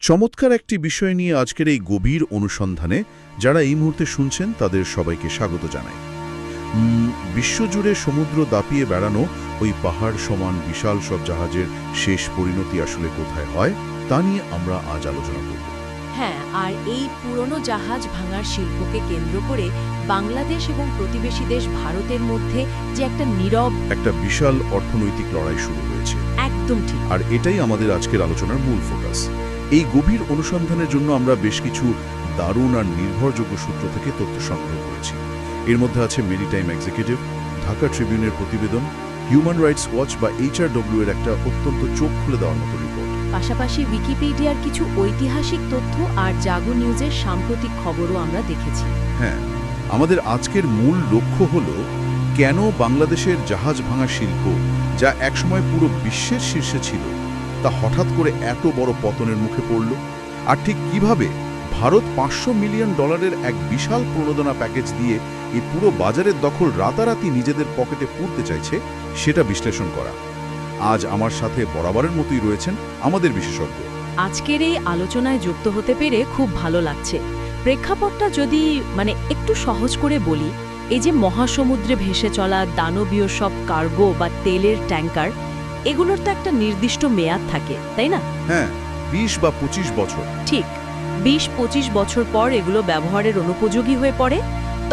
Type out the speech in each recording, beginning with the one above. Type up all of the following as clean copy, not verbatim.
চমৎকার একটি বিষয় নিয়ে আজকের এই গভীর অনুসন্ধানে যারা এই মুহূর্তে শুনছেন তাদের সবাইকে স্বাগত জানাই। বিশ্বজুড়ে সমুদ্র দাপিয়ে বেড়ানো ওই পাহাড় সমান বিশাল সব জাহাজের শেষ পরিণতি আসলে কোথায় হয় তা নিয়ে আমরা আজ আলোচনা করব। হ্যাঁ, আর এই পুরনো জাহাজ ভাঙার শিল্পকে কেন্দ্র করে বাংলাদেশ এবং প্রতিবেশী দেশ ভারতের মধ্যে যে একটা নীরব একটা বিশাল অর্থনৈতিক লড়াই শুরু হয়েছে। একদম ঠিক। আর এটাই আমাদের আজকের আলোচনার মূল ফোকাস। এই গভীর অনুসন্ধানের জন্য আমরা বেশ কিছু দারুণ আর নির্ভরযোগ্য সূত্র থেকে তথ্য সংগ্রহ করেছি। এর মধ্যে আছে মেরিটাইম এক্সিকিউটিভ, ঢাকা ট্রিবিউনের প্রতিবেদন, হিউম্যান রাইটস ওয়াচ বা HRW এর একটা অত্যন্ত চোখ খুলে দেওয়ার মতো রিপোর্ট। পাশাপাশি উইকিপিডিয়ার কিছু ঐতিহাসিক তথ্য আর জাগো নিউজের সাম্প্রতিক খবরও আমরা দেখেছি। হ্যাঁ, আমাদের আজকের মূল লক্ষ্য হল কেন বাংলাদেশের জাহাজ ভাঙা শিল্প, যা একসময় পুরো বিশ্বের শীর্ষে ছিল, তা হঠাৎ করে এত বড় পতনের মুখে পড়ল, আর ঠিক কিভাবে ভারত $500 মিলিয়ন এক বিশাল প্রণোদনা প্যাকেজ দিয়ে এই পুরো বাজারের দখল রাতারাতি নিজেদের পকেটে পুরতে চাইছে সেটা বিশ্লেষণ করা। আজ আমার সাথে বরাবরের মতোই রয়েছেন আমাদের বিশেষজ্ঞ। আজকের এই আলোচনায় যুক্ত হতে পেরে খুব ভালো লাগছে। প্রেক্ষাপটটা যদি একটু সহজ করে বলি, এই যে মহাসমুদ্রে ভেসে চলা দানবীয় সব কার্গো বা তেলের ট্যাঙ্কার, এগুলোর তো একটা নির্দিষ্ট মেয়াদ থাকে, তাই না? হ্যাঁ, 20 বা 25 বছর। ঠিক, 20-25 বছর পর এগুলো ব্যবহারের অনুপযোগী হয়ে পড়ে।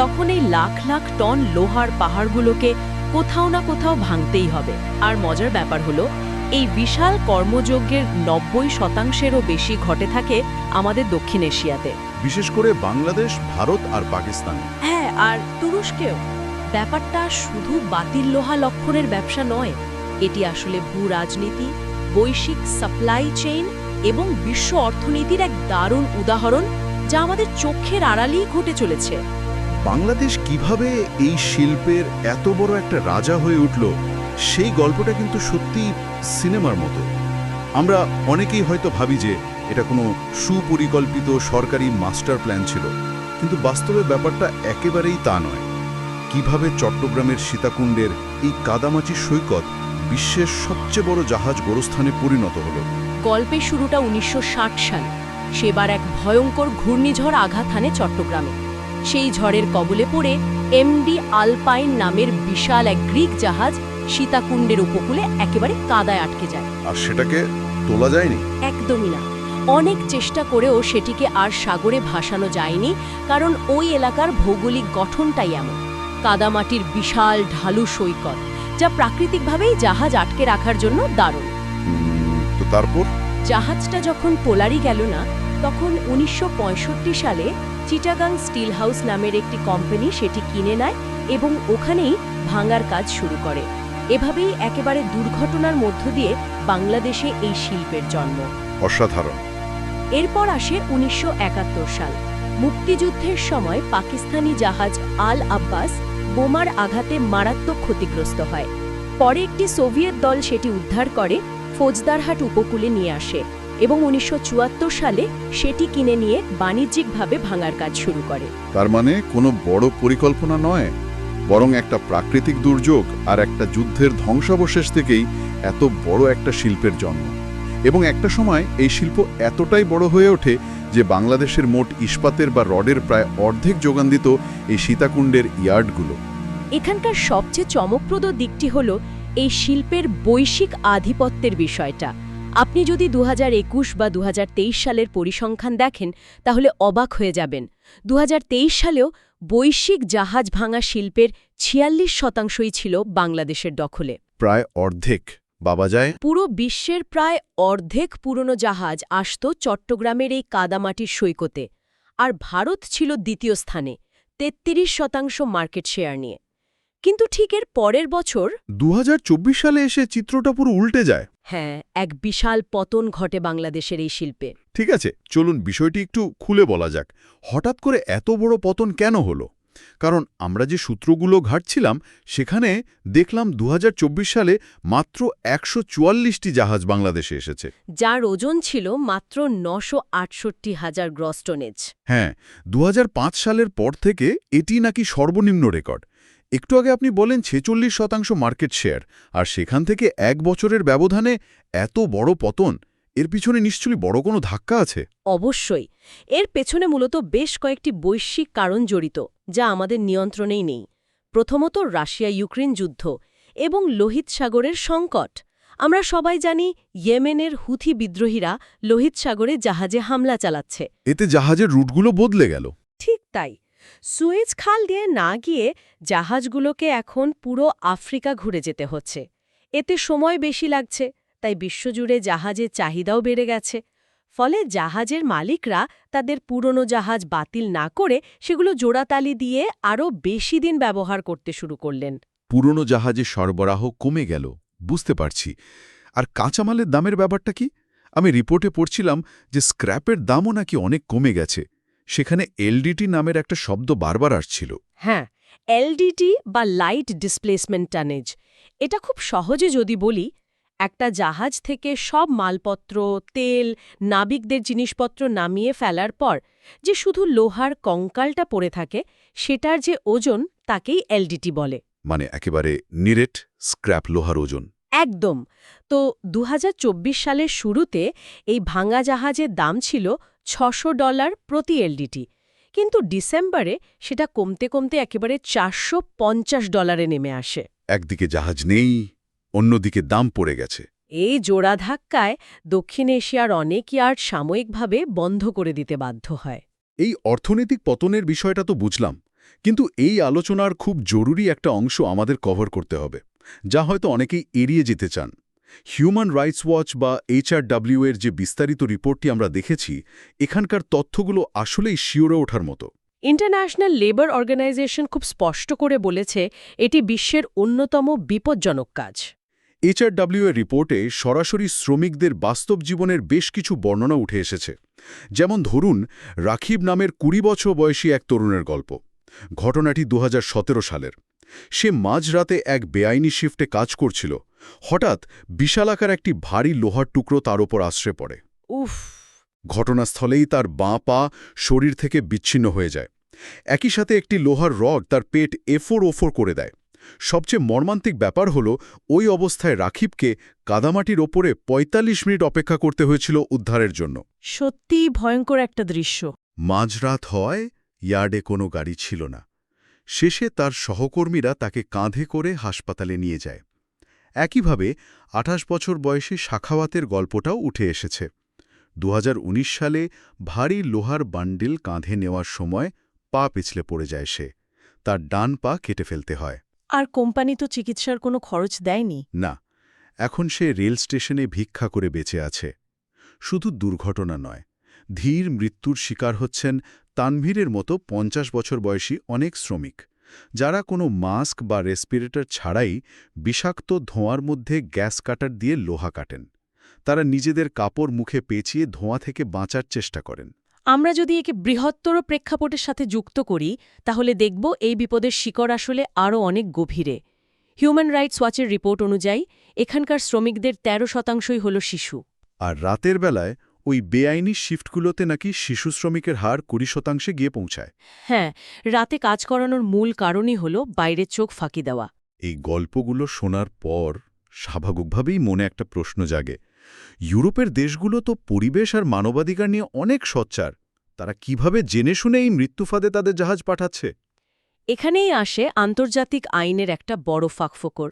তখন এই লাখ লাখ টন লোহার পাহাড়গুলোকে কোথাও না কোথাও ভাঙতেই হবে। আর মজার ব্যাপার হলো, এই বিশাল কর্মযজ্ঞের 90%-এরও বেশি ঘটে থাকে আমাদের দক্ষিণ এশিয়াতে, বিশেষ করে বাংলাদেশ, ভারত আর পাকিস্তানে। হ্যাঁ, আর তুরস্কেও। ব্যাপারটা শুধু বাতিল লোহা লক্ষণের ব্যবসা নয়, এটি আসলে ভূ রাজনীতি, বৈশ্বিক সাপ্লাই চেইন এবং বিশ্ব অর্থনীতির এক দারুণ উদাহরণ, যা আমাদের চোখের আড়ালেই ঘটে চলেছে। বাংলাদেশ কিভাবে এই শিল্পের এত বড় একটা রাজা হয়ে উঠল, সেই গল্পটা কিন্তু সত্যি সিনেমার মতো। আমরা অনেকেই হয়তো ভাবি যে এটা কোনো সুপরিকল্পিত সরকারি মাস্টার প্ল্যান ছিল, কিন্তু বাস্তবে ব্যাপারটা একেবারেই তা নয়। কিভাবে চট্টগ্রামের সীতাকুণ্ডের এই কাদামাচি সৈকত বিশ্বের সবচেয়ে বড় জাহাজ গোরস্থানে পরিণত হলো। গল্পের শুরুটা 1960 সাল। সেবার এক ভয়ঙ্কর ঘূর্ণিঝড় আঘাত হানে চট্টগ্রামে। সেই ঝড়ের কবলে পড়ে MD আলপাইন নামের বিশাল এক গ্রিক জাহাজ সীতাকুণ্ডের উপকূলে একেবারে কাদায় আটকে যায়। আর সেটাকে তোলা যায়নি? একদমই না। অনেক চেষ্টা করেও সেটিকে আর সাগরে ভাসানো যায়নি, কারণ ওই এলাকার ভৌগোলিক গঠনটাই এমন। কাদামাটির বিশাল ঢালু সৈকত, যা প্রাকৃতিকভাবেই জাহাজ আটকে রাখার জন্য দারুণ। তো তারপর জাহাজটা যখন পোলারি গেল না, তখন 1965 সালে চিটাগাং স্টিল হাউস নামের একটি কোম্পানি সেটি কিনে নেয় এবং ওখানেই ভাঙার কাজ শুরু করে। এভাবেই একেবারে দুর্ঘটনার মধ্য দিয়ে বাংলাদেশে এই শিল্পের জন্ম। অসাধারণ। এরপর আসে 1971 সাল। মুক্তিযুদ্ধের সময় পাকিস্তানি জাহাজ আল আব্বাস বোমার আঘাতে মারাত্মক ক্ষতিগ্রস্ত হয়। পরে একটি সোভিয়েত দল সেটি উদ্ধার করে ফৌজদারহাট উপকূলে নিয়ে আসে এবং 1974 সালে সেটি কিনে নিয়ে বাণিজ্যিকভাবে ভাঙার কাজ শুরু করে। তার মানে কোনো বড় পরিকল্পনা নয়, বরং একটা প্রাকৃতিক দুর্যোগ আর একটা যুদ্ধের ধ্বংসাবশেষ থেকেই এত বড় একটা শিল্পের জন্ম। এবং একটা সময় এই শিল্প এতটাই বড় হয়ে ওঠে যে বাংলাদেশের মোট ইস্পাতের বা রডের প্রায় অর্ধেক যোগান দিত এই সীতাকুণ্ডের ইয়ার্ডগুলো। এখানকার সবচেয়ে চমকপ্রদ দিকটি হল এই শিল্পের বৈশ্বিক আধিপত্যের বিষয়টা। আপনি যদি 2021 বা 2023 সালের পরিসংখ্যান দেখেন, তাহলে অবাক হয়ে যাবেন। 2023 সালেও বৈশ্বিক জাহাজ ভাঙা শিল্পের 46%ই ছিল বাংলাদেশের দখলে। প্রায় অর্ধেক, বাবা যায়। পুরো বিশ্বের প্রায় অর্ধেক পুরনো জাহাজ আসত চট্টগ্রামের এই কাদামাটির সৈকতে, আর ভারত ছিল দ্বিতীয় স্থানে 33% মার্কেট শেয়ার নিয়ে। কিন্তু ঠিক এর পরের বছর 2024 সালে এসে চিত্রটা পুরো উল্টে যায়। হ্যাঁ, এক বিশাল পতন ঘটে বাংলাদেশের এই শিল্পে। ঠিক আছে, চলুন বিষয়টি একটু খুলে বলা যাক। হঠাৎ করে এত বড় পতন কেন হলো? কারণ আমরা যে সূত্রগুলো ঘাটছিলাম সেখানে দেখলাম 2024 সালে মাত্র 144টি জাহাজ বাংলাদেশে এসেছে, যার ওজন ছিল মাত্র 968,000 গ্রস টনেজ। হ্যাঁ, 2005 সালের পর থেকে এটি নাকি সর্বনিম্ন রেকর্ড। একটু আগে আপনি বলেন 46% মার্কেট শেয়ার, আর সেখান থেকে এক বছরের ব্যবধানে এত বড় পতন, এর পিছনে নিশ্চয়ই বড় কোনো ধাক্কা আছে। অবশ্যই এর পেছনে মূলত বেশ কয়েকটি বৈশ্বিক কারণ জড়িত যা আমাদের নিয়ন্ত্রণেই নেই। প্রথমত রাশিয়া ইউক্রেন যুদ্ধ এবং লোহিত সাগরের সংকট। আমরা সবাই জানি ইয়েমেনের হুথি বিদ্রোহীরা লোহিত সাগরে জাহাজে হামলা চালাচ্ছে। এতে জাহাজের রুটগুলো বদলে গেল। ঠিক তাই, সুয়েজ খাল দিয়ে না গিয়ে জাহাজগুলোকে এখন পুরো আফ্রিকা ঘুরে যেতে হচ্ছে। এতে সময় বেশি লাগছে, তাই বিশ্বজুড়ে জাহাজের চাহিদাও বেড়ে গেছে। ফলে জাহাজের মালিকরা তাদের পুরনো জাহাজ বাতিল না করে সেগুলো জোড়াতালি দিয়ে আরও বেশি দিন ব্যবহার করতে শুরু করলেন। পুরনো জাহাজে সরবরাহ কমে গেল, বুঝতে পারছি। আর কাঁচামালের দামের ব্যাপারটা কি? আমি রিপোর্টে পড়ছিলাম যে স্ক্র্যাপের দামও নাকি অনেক কমে গেছে। সেখানে এলডিটি নামের একটা শব্দ বারবার আসছিল। হ্যাঁ, এলডিটি বা লাইট ডিসপ্লেসমেন্ট টানেজ। এটা খুব সহজে যদি বলি, একটা জাহাজ থেকে সব মালপত্র, তেল, নাবিকদের জিনিসপত্র নামিয়ে ফেলার পর যে শুধু লোহার কঙ্কালটা পড়ে থাকে, সেটার যে ওজন তাকেই এলডিটি বলে। মানে একেবারে নিরেট স্ক্র্যাপ লোহার ওজন। একদম। তো ২০২৪ সালের শুরুতে এই ভাঙা জাহাজের দাম ছিল $600 প্রতি এলডিটি, কিন্তু ডিসেম্বরে সেটা কমতে কমতে একেবারে $450 নেমে আসে। একদিকে জাহাজ নেই, অন্যদিকে দাম পড়ে গেছে। এই জোড়া ধাক্কায় দক্ষিণ এশিয়ার অনেক ইয়ার্ড সাময়িকভাবে বন্ধ করে দিতে বাধ্য হয়। এই অর্থনৈতিক পতনের বিষয়টা তো বুঝলাম, কিন্তু এই আলোচনার খুব জরুরি একটা অংশ আমাদের কভার করতে হবে, যা হয়তো অনেকেই এড়িয়ে যেতে চান। হিউম্যান রাইটস ওয়াচ বা HRW এর যে বিস্তারিত রিপোর্টটি আমরা দেখেছি, এখানকার তথ্যগুলো আসলেই শিওরে ওঠার মতো। ইন্টারন্যাশনাল লেবার অর্গানাইজেশন খুব স্পষ্ট করে বলেছে এটি বিশ্বের অন্যতম বিপজ্জনক কাজ। HRW এর রিপোর্টে সরাসরি শ্রমিকদের বাস্তব জীবনের বেশ কিছু বর্ণনা উঠে এসেছে। যেমন ধরুন, রাখিব নামের ২০ বছর বয়সী এক তরুণের গল্প। ঘটনাটি ২০১৭ সালের। সে মাঝরাতে এক বেআইনি শিফটে কাজ করছিল। হঠাৎ বিশালাকার একটি ভারী লোহার টুকরো তার ওপর আশ্রে পড়ে। উফ! ঘটনাস্থলেই তার বাঁ পা শরীর থেকে বিচ্ছিন্ন হয়ে যায়। একই সাথে একটি লোহার রড তার পেট এফোর করে দেয়। সবচেয়ে মর্মান্তিক ব্যাপার হলো, ওই অবস্থায় রাখিবকে কাদামাটির ওপরে ৪৫ মিনিট অপেক্ষা করতে হয়েছিল উদ্ধারের জন্য। সত্যিই ভয়ঙ্কর একটা দৃশ্য। মাঝরাত হয়, ইয়ার্ডে কোনো গাড়ি ছিল না। শেষে তার সহকর্মীরা তাকে কাঁধে করে হাসপাতালে নিয়ে যায়। একইভাবে ২৮ বছর বয়সী সাখাওয়াতের গল্পটাও উঠে এসেছে। ২০১৯ সালে ভারী লোহার বান্ডিল কাঁধে নেওয়ার সময় পা পিছলে পড়ে যায় সে। তার ডান পা কেটে ফেলতে হয়। আর কোম্পানি তো চিকিৎসার কোনো খরচ দেয়নি। না, এখন সে রেল স্টেশনে ভিক্ষা করে বেঁচে আছে। শুধু দুর্ঘটনা নয়, ধীর মৃত্যুর শিকার হচ্ছেন তানভীরের মতো ৫০ বছর বয়সী অনেক শ্রমিক, যারা কোনো মাস্ক বা রেসপিরেটর ছাড়াই বিষাক্ত ধোঁয়ার মধ্যে গ্যাস কাটার দিয়ে লোহা কাটেন। তারা নিজেদের কাপড় মুখে পেঁচিয়ে ধোঁয়া থেকে বাঁচার চেষ্টা করেন। আমরা যদি একে বৃহত্তর প্রেক্ষাপটের সাথে যুক্ত করি, তাহলে দেখব এই বিপদের শিকড় আসলে আরও অনেক গভীরে। হিউম্যান রাইটস ওয়াচের রিপোর্ট অনুযায়ী এখানকার শ্রমিকদের ১৩% হল শিশু। আর রাতের বেলায় ওই বেআইনি শিফটগুলোতে নাকি শিশু শ্রমিকের হার ২০% গিয়ে পৌঁছায়। হ্যাঁ, রাতে কাজ করানোর মূল কারণই হল বাইরের চোখ ফাঁকি দেওয়া। এই গল্পগুলো শোনার পর স্বাভাবিকভাবেই মনে একটা প্রশ্ন জাগে। ইউরোপের দেশগুলো তো পরিবেশ আর মানবাধিকার নিয়ে অনেক সোচ্চার। তারা কিভাবে জেনে শুনে এই মৃত্যুফাঁদে তাদের জাহাজ পাঠাচ্ছে? এখানেই আসে আন্তর্জাতিক আইনের একটা বড় ফাঁকফোকর।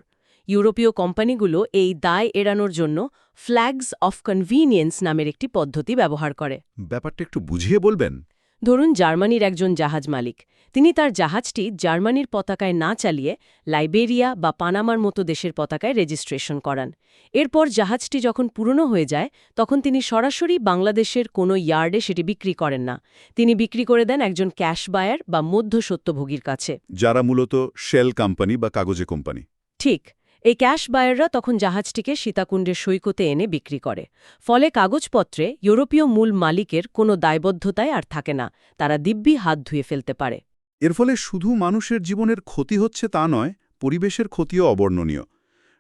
ইউরোপীয় কোম্পানিগুলো এই দায় এড়ানোর জন্য ফ্ল্যাগস অফ কনভিনিয়েন্স নামের একটি পদ্ধতি ব্যবহার করে। ব্যাপারটা একটু বুঝিয়ে বলবেন? ধরুন, জার্মানির একজন জাহাজ মালিক, তিনি তার জাহাজটি জার্মানির পতাকায় না চালিয়ে লাইবেরিয়া বা পানামার মতো দেশের পতাকায় রেজিস্ট্রেশন করান। এরপর জাহাজটি যখন পুরনো হয়ে যায়, তখন তিনি সরাসরি বাংলাদেশের কোনো ইয়ার্ডে সেটি বিক্রি করেন না। তিনি বিক্রি করে দেন একজন ক্যাশ বায়ার বা মধ্যস্বত্বভোগীর কাছে, যারা মূলত শেল কোম্পানি বা কাগজে কোম্পানি। ঠিক। এই ক্যাশ বায়াররা তখন জাহাজটিকে সীতাকুণ্ডের সৈকতে এনে বিক্রি করে। ফলে কাগজপত্রে ইউরোপীয় মূল মালিকের কোনো দায়বদ্ধতায় আর থাকে না। তারা দিব্যি হাত ধুয়ে ফেলতে পারে। এর ফলে শুধু মানুষের জীবনের ক্ষতি হচ্ছে তা নয়, পরিবেশের ক্ষতিও অবর্ণনীয়।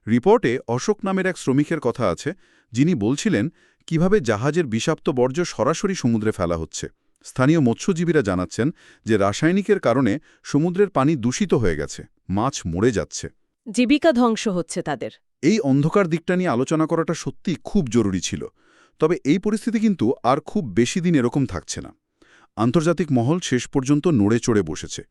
রিপোর্টে অশোক নামের এক শ্রমিকের কথা আছে, যিনি বলছিলেন কিভাবে জাহাজের বিষাক্ত বর্জ্য সরাসরি সমুদ্রে ফেলা হচ্ছে। স্থানীয় মৎস্যজীবীরা জানাচ্ছেন যে রাসায়নিকের কারণে সমুদ্রের পানি দূষিত হয়ে গেছে, মাছ মরে যাচ্ছে, জীবিকা ধ্বংস হচ্ছে তাদের। এই অন্ধকার দিকটা নিয়ে আলোচনা করাটা সত্যিই খুব জরুরি ছিল। তবে এই পরিস্থিতি কিন্তু আর খুব বেশি দিন এরকম থাকছে না। আন্তর্জাতিক মহল শেষ পর্যন্ত নড়ে চড়ে বসেছে।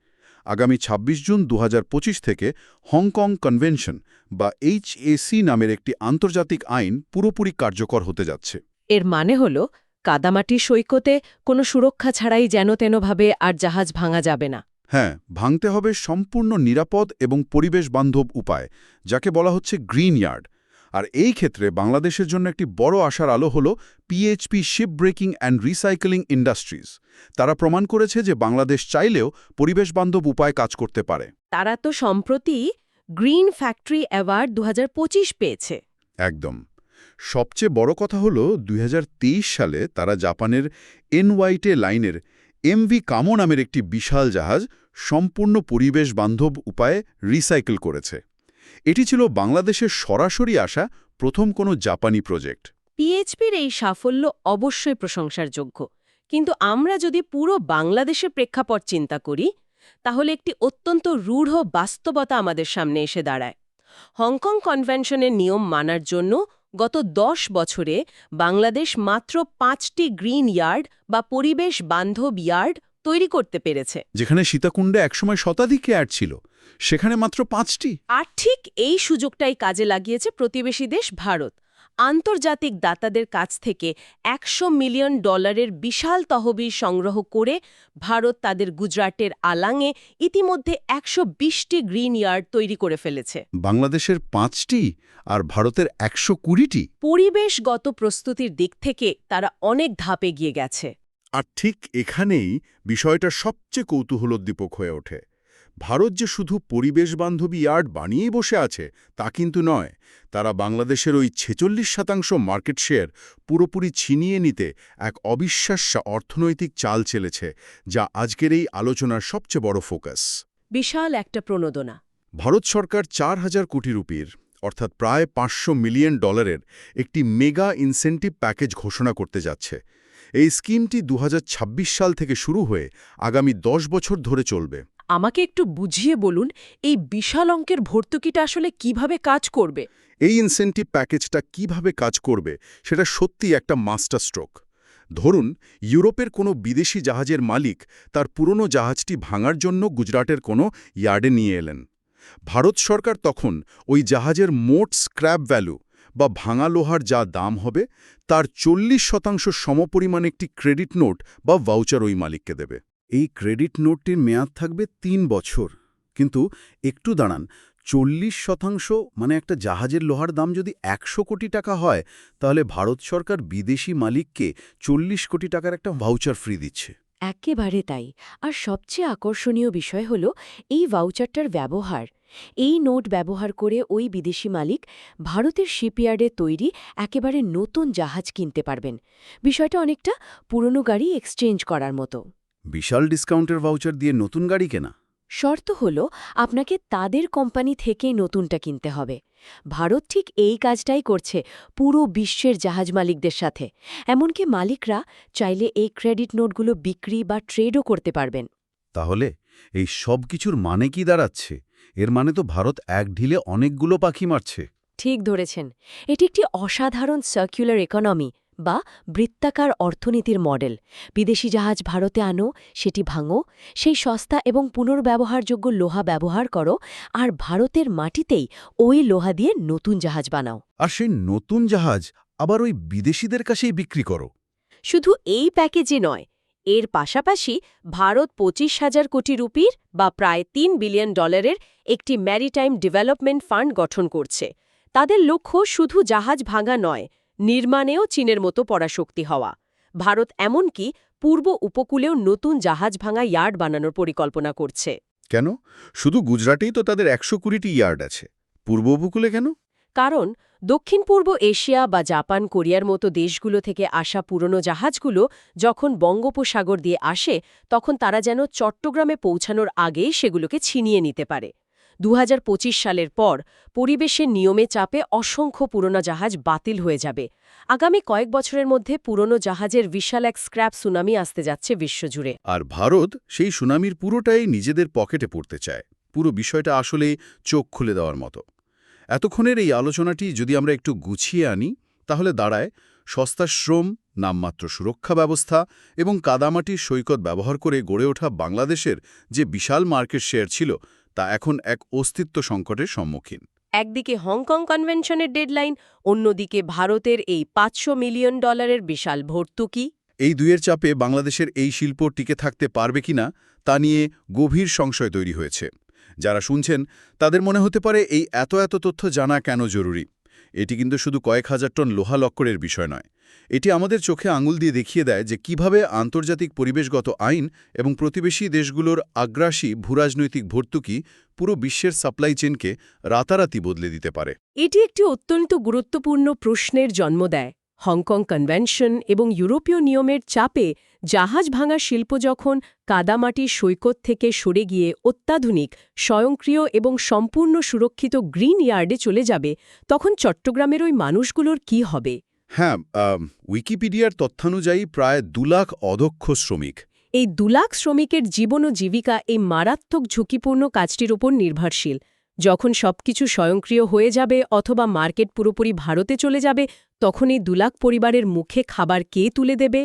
আগামী ২৬ জুন ২০২৫ থেকে হংকং কনভেনশন বা HAC নামের একটি আন্তর্জাতিক আইন পুরোপুরি কার্যকর হতে যাচ্ছে। এর মানে হল কাদামাটির সৈকতে কোনো সুরক্ষা ছাড়াই যেনতেনভাবে আর জাহাজ ভাঙা যাবে না। হ্যাঁ, ভাঙতে হবে সম্পূর্ণ নিরাপদ এবং পরিবেশ বান্ধব উপায়, যাকে বলা হচ্ছে গ্রিন ইয়ার্ড। আর এই ক্ষেত্রে বাংলাদেশের জন্য একটি বড় আশার আলো হল PHP ship breaking and recycling industries. তারা প্রমাণ করেছে যে বাংলাদেশ চাইলেও পরিবেশ বান্ধব উপায় কাজ করতে পারে। তারা তো সম্প্রতি গ্রিন ফ্যাক্টরি অ্যাওয়ার্ড ২০২৫ পেয়েছে। একদম। সবচেয়ে বড় কথা হল ২০২৩ সালে তারা জাপানের এনওয়াইটে লাইনের MV কামো নামের একটি বিশাল জাহাজ সম্পূর্ণ পরিবেশ বান্ধব উপায়ে রিসাইকেল করেছে। এটি ছিল বাংলাদেশের সরাসরি আসা প্রথম কোনো জাপানি প্রজেক্ট। PHPর এই সাফল্য অবশ্যই প্রশংসার যোগ্য, কিন্তু আমরা যদি পুরো বাংলাদেশের প্রেক্ষাপট চিন্তা করি, তাহলে একটি অত্যন্ত রূঢ় বাস্তবতা আমাদের সামনে এসে দাঁড়ায়। হংকং কনভেনশনের নিয়ম মানার জন্য গত ১০ বছরে বাংলাদেশ মাত্র ৫টি গ্রিন ইয়ার্ড বা পরিবেশ বান্ধব ইয়ার্ড তৈরি করতে পেরেছে। যেখানে সীতাকুণ্ডে একসময় শতাধিক ইয়ার্ড ছিল, সেখানে মাত্র ৫টি। আর ঠিক এই সুযোগটাই কাজে লাগিয়েছে প্রতিবেশী দেশ ভারত। আন্তর্জাতিক দাতাদের কাছ থেকে $১০০ মিলিয়ন বিশাল তহবিল সংগ্রহ করে ভারত তাদের গুজরাটের আলাঙে ইতিমধ্যে ১২০টি গ্রিন ইয়ার্ড তৈরি করে ফেলেছে। বাংলাদেশের ৫টি আর ভারতের ১২০টি। পরিবেশগত প্রস্তুতির দিক থেকে তারা অনেক ধাপ এগিয়ে গেছে। আর ঠিক এখানেই বিষয়টা সবচেয়ে কৌতূহলোদ্দীপক হয়ে ওঠে। ভারত যে শুধু পরিবেশবান্ধবী ইয়ার্ড বানিয়েই বসে আছে তা কিন্তু নয়, তারা বাংলাদেশের ওই ৪৬% মার্কেট শেয়ার পুরোপুরি ছিনিয়ে নিতে এক অবিশ্বাস্য অর্থনৈতিক চাল চেলেছে, যা আজকের এই আলোচনার সবচেয়ে বড় ফোকাস। বিশাল একটা প্রণোদনা। ভারত সরকার ৪,০০০ কোটি রুপির অর্থাৎ প্রায় $৫০০ মিলিয়ন একটি মেগা ইনসেন্টিভ প্যাকেজ ঘোষণা করতে যাচ্ছে। এই স্কিমটি ২০২৬ সাল থেকে শুরু হয়ে আগামী ১০ বছর ধরে চলবে। আমাকে একটু বুঝিয়ে বলুন, এই বিশাল অঙ্কের ভর্তুকিটা আসলে কিভাবে কাজ করবে? এই ইনসেন্টিভ প্যাকেজটা কিভাবে কাজ করবে সেটা সত্যি একটা মাস্টার স্ট্রোক। ধরুন, ইউরোপের কোনো বিদেশি জাহাজের মালিক তার পুরনো জাহাজটি ভাঙার জন্য গুজরাটের কোনো ইয়ার্ডে নিয়ে এলেন। ভারত সরকার তখন ওই জাহাজের মোট স্ক্র্যাপ ভ্যালু বা ভাঙা লোহার যা দাম হবে তার ৪০% সমপরিমাণ একটি ক্রেডিট নোট বা ভাউচার ওই মালিককে দেবে। এই ক্রেডিট নোটটির মেয়াদ থাকবে ৩ বছর। কিন্তু একটু দাঁড়ান, ৪০% মানে একটা জাহাজের লোহার দাম যদি ১০০ কোটি টাকা হয়, তাহলে ভারত সরকার বিদেশি মালিককে ৪০ কোটি টাকার একটা ভাউচার ফ্রি দিচ্ছে। একেবারে তাই। আর সবচেয়ে আকর্ষণীয় বিষয় হল এই ভাউচারটার ব্যবহার। এই নোট ব্যবহার করে ওই বিদেশি মালিক ভারতের শিপইয়ার্ডে তৈরি একেবারে নতুন জাহাজ কিনতে পারবেন। বিষয়টা অনেকটা পুরনো গাড়ি এক্সচেঞ্জ করার মতো। বিশাল ডিসকাউন্টের ভাউচার দিয়ে নতুন গাড়ি কেনা। শর্ত হল আপনাকে তাদের কোম্পানি থেকেই নতুনটা কিনতে হবে। ভারত ঠিক এই কাজটাই করছে পুরো বিশ্বের জাহাজ মালিকদের সাথে। এমনকি মালিকরা চাইলে এই ক্রেডিট নোটগুলো বিক্রি বা ট্রেডও করতে পারবেন। তাহলে এই সব কিছুর মানে কি দাঁড়াচ্ছে? এর মানে তো ভারত এক ঢিলে অনেকগুলো পাখি মারছে। ঠিক ধরেছেন। এটি একটি অসাধারণ সার্কুলার ইকোনমি বা বৃত্তাকার অর্থনীতির মডেল। বিদেশি জাহাজ ভারতে আনো, সেটি ভাঙো, সেই সস্তা এবং পুনর্ব্যবহারযোগ্য লোহা ব্যবহার করো, আর ভারতের মাটিতেই ওই লোহা দিয়ে নতুন জাহাজ বানাও। আর সেই নতুন জাহাজ আবার ওই বিদেশিদের কাছেই বিক্রি করো। শুধু এই প্যাকেজে নয়, এর পাশাপাশি ভারত ২৫,০০০ কোটি রুপির বা প্রায় $৩ বিলিয়ন একটি ম্যারিটাইম ডেভেলপমেন্ট ফান্ড গঠন করছে। তাদের লক্ষ্য শুধু জাহাজ ভাঙা নয়, নির্মাণেও চীনের মতো পরাশক্তি হওয়া। ভারত এমনকি পূর্ব উপকূলেও নতুন জাহাজ ভাঙা ইয়ার্ড বানানোর পরিকল্পনা করছে। কেন? শুধু গুজরাটেই তো তাদের ১২০টি ইয়ার্ড আছে, পূর্ব উপকূলে কেন? কারণ দক্ষিণ পূর্ব এশিয়া বা জাপান, কোরিয়ার মতো দেশগুলো থেকে আসা পুরনো জাহাজগুলো যখন বঙ্গোপসাগর দিয়ে আসে, তখন তারা যেন চট্টগ্রামে পৌঁছানোর আগেই সেগুলোকে ছিনিয়ে নিতে পারে। ২০২৫ সালের পর পরিবেশের নিয়মে চাপে অসংখ্য পুরনো জাহাজ বাতিল হয়ে যাবে। আগামী কয়েক বছরের মধ্যে পুরনো জাহাজের বিশাল এক স্ক্র্যাপ সুনামি আসতে যাচ্ছে বিশ্বজুড়ে। আর ভারত সেই সুনামির পুরোটাই নিজেদের পকেটে পড়তে চায়। পুরো বিষয়টা আসলেই চোখ খুলে দেওয়ার মতো। এতক্ষণের এই আলোচনাটি যদি আমরা একটু গুছিয়ে আনি, তাহলে দাঁড়ায় সস্তা শ্রম, নামমাত্র সুরক্ষা ব্যবস্থা এবং কাদামাটির সৈকত ব্যবহার করে গড়ে ওঠা বাংলাদেশের যে বিশাল মার্কেট শেয়ার ছিল তা এখন এক অস্তিত্ব সংকটের সম্মুখীন। একদিকে হংকং কনভেনশনের ডেডলাইন, অন্যদিকে ভারতের এই $500 মিলিয়ন বিশাল ভর্তুকি। এই দুইয়ের চাপে বাংলাদেশের এই শিল্প টিকে থাকতে পারবে কিনা তা নিয়ে গভীর সংশয় তৈরি হয়েছে। যারা শুনছেন তাদের মনে হতে পারে এই এত তথ্য জানা কেন জরুরি। এটি কিন্তু শুধু কয়েক হাজার টন লোহা লক্করের বিষয় নয়। এটি আমাদের চোখে আঙুল দিয়ে দেখিয়ে দেয় যে কিভাবে আন্তর্জাতিক পরিবেশগত আইন এবং প্রতিবেশী দেশগুলোর আগ্রাসী ভূরাজনৈতিক ভর্তুকি পুরো বিশ্বের সাপ্লাই চেনকে রাতারাতি বদলে দিতে পারে। এটি একটি অত্যন্ত গুরুত্বপূর্ণ প্রশ্নের জন্ম দেয়। হংকং কনভেনশন এবং ইউরোপীয় নিয়মের চাপে জাহাজ ভাঙা শিল্প যখন কাদামাটির সৈকত থেকে সরে গিয়ে অত্যাধুনিক, স্বয়ংক্রিয় এবং সম্পূর্ণ সুরক্ষিত গ্রিন ইয়ার্ডে চলে যাবে, তখন চট্টগ্রামের ওই মানুষগুলোর কি হবে? হ্যাঁ, উইকিপিডিয়ার তথ্যানুযায়ী প্রায় 2 লাখ অদক্ষ শ্রমিক। এই 2 লাখ শ্রমিকের জীবন ও জীবিকা এই মারাত্মক ঝুঁকিপূর্ণ কাজটির উপর নির্ভরশীল। যখন সবকিছু স্বয়ংক্রিয় হয়ে যাবে অথবা মার্কেট পুরোপুরি ভারতে চলে যাবে, তখন এই 2 লাখ পরিবারের মুখে খাবার কে তুলে দেবে?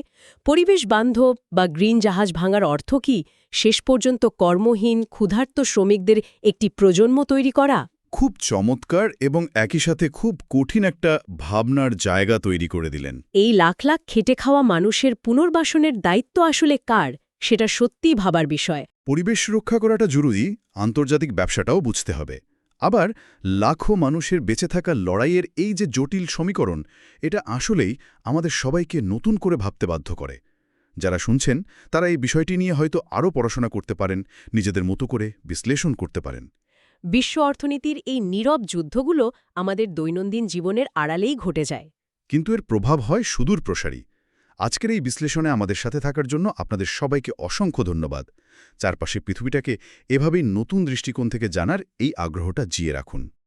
পরিবেশ বান্ধব বা গ্রিন জাহাজ ভাঙার অর্থ কি? শেষ পর্যন্ত কর্মহীন, ক্ষুধার্ত শ্রমিকদের একটি প্রজন্ম তৈরি করা। খুব চমৎকার এবং একই সাথে খুব কঠিন একটা ভাবনার জায়গা তৈরি করে দিলেন। এই লাখ লাখ খেটে খাওয়া মানুষের পুনর্বাসনের দায়িত্ব আসলে কার, সেটা সত্যিই ভাবার বিষয়। পরিবেশ রক্ষা করাটা জরুরি, আন্তর্জাতিক ব্যবসাটাও বুঝতে হবে। আবার লাখো মানুষের বেঁচে থাকা লড়াইয়ের এই যে জটিল সমীকরণ, এটা আসলেই আমাদের সবাইকে নতুন করে ভাবতে বাধ্য করে। যারা শুনছেন তারা এই বিষয়টি নিয়ে হয়তো আরও পড়াশোনা করতে পারেন, নিজেদের মতো করে বিশ্লেষণ করতে পারেন। বিশ্ব অর্থনীতির এই নীরব যুদ্ধগুলো আমাদের দৈনন্দিন জীবনের আড়ালেই ঘটে যায়, কিন্তু এর প্রভাব হয় সুদূর প্রসারী। আজকের এই বিশ্লেষণে আমাদের সাথে থাকার জন্য আপনাদের সবাইকে অসংখ্য ধন্যবাদ। চারপাশে পৃথিবীটাকে এভাবেই নতুন দৃষ্টিকোণ থেকে জানার এই আগ্রহটা জিয়ে রাখুন।